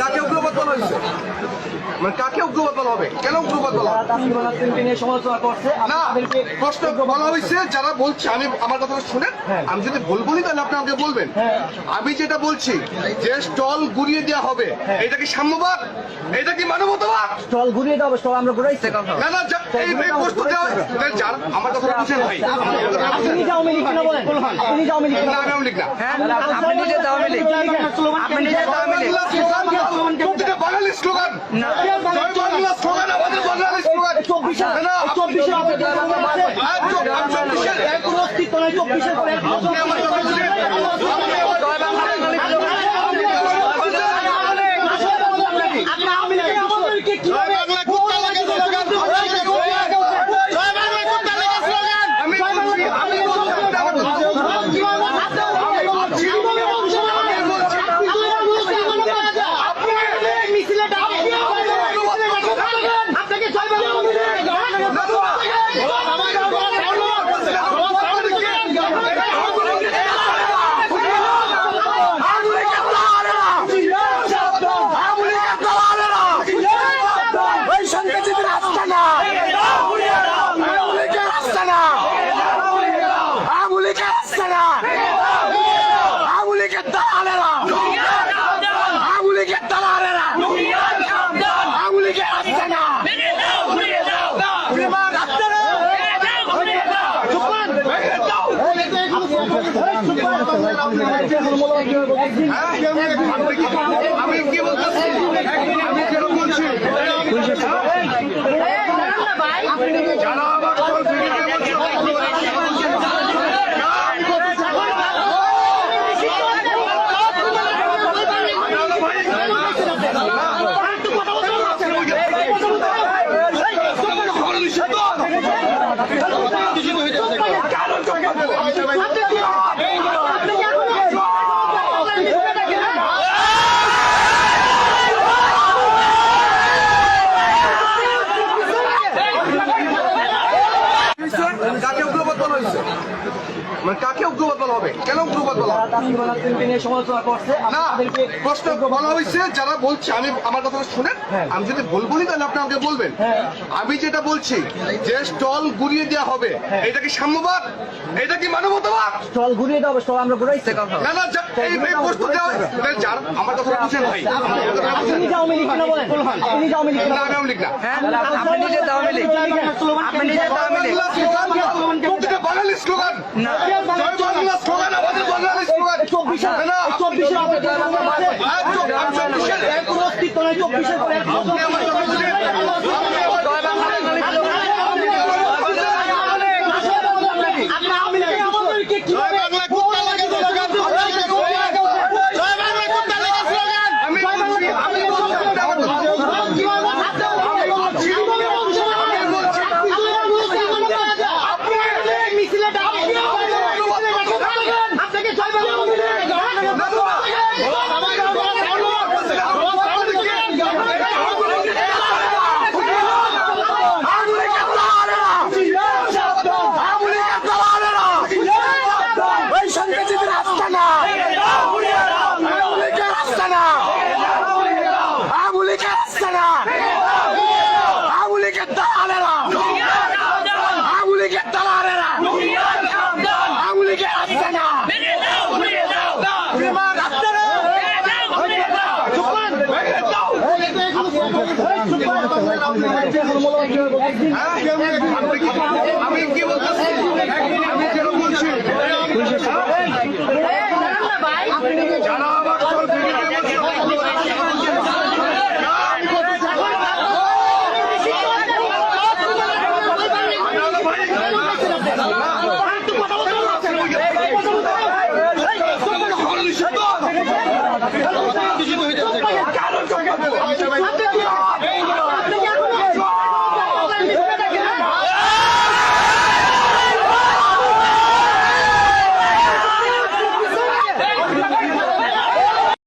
কাকে উগ্রবাদ বলা হয়েছে? মানে কাকে উগ্রবাদ বলা হবে? কেন উগ্রবাদ বলা হবে? না, প্রশ্ন বলা হয়েছে যারা বলছে, আমি আমার কথাটা শুনেন, আমি যদি ভুল বলি তাহলে আপনি আমাকে বলবেন। আমি যেটা বলছি যে স্টল গুড়িয়ে দেওয়া হবে, এটা কি সাম্যবাদ? এটা কি মানবতাবাদ? স্টল ঘুরিয়ে দাও, স্টল আমরা ঘুরাইছি। না না, এই প্রশ্ন দেওয়া যার আমার কথাটা বুঝেন ভাই। আপনি নিজে আওয়ামী লীগ কিনা বলেন? আপনি নিজে আওয়ামী লীগ না, আমি আওয়ামী লীগ না। আপনি নিজে আওয়ামী লীগ। আপনি নিজে আওয়ামী লীগ। প্রতিটা বাঙালি স্লোগান, জয় বাংলা স্লোগান, আমাদের বাঙালি স্লোগান। 24 না, আপনি 24 আমি 24 এর কোনো অস্তিত্ব নাই। 24 পরে আপনি আমার কথা বুঝেন। আপনি আওয়ামী লীগ আমাদেরকে কিভাবে আমি কি বলতেছি? আমি কেন বলছি? যারা আমার দল বিরোধী বলছে, কাকে উগ্রবাদ বলা হয়েছে? মানে কাকে উগ্রবাদ বলা হবে? কেন উগ্রবাদ বলা হবে? না, প্রশ্ন বলা হয়েছে যারা বলছে, আমি আমার কথাটা শুনেন, আমি যদি ভুল বলি তাহলে আপনি আমাকে বলবেন। আমি যেটা বলছি যে স্টল গুড়িয়ে দেওয়া হবে, এটা কি সাম্যবাদ? এটা কি মানবতাবাদ? স্টল ঘুরিয়ে দাও, স্টল আমরা ঘুরাইছি। না না, এই প্রশ্ন দেওয়া যার আমার কথাটা বুঝেন ভাই। আপনি নিজে আওয়ামী লীগ কিনা বলেন? আপনি নিজে আওয়ামী লীগ। না, আমি আওয়ামী লীগ না। আপনি নিজে আওয়ামী লীগ। আপনি নিজে আওয়ামী লীগ। প্রতিটা বাঙালি স্লোগান, জয় বাংলা স্লোগান, আমাদের বাঙালি স্লোগান। 24 এর কোনো অস্তিত্ব নাই। 24 পরে আপনি আমার কথা বুঝেন। আপনি আওয়ামী লীগ আমাদেরকে কিভাবে আমি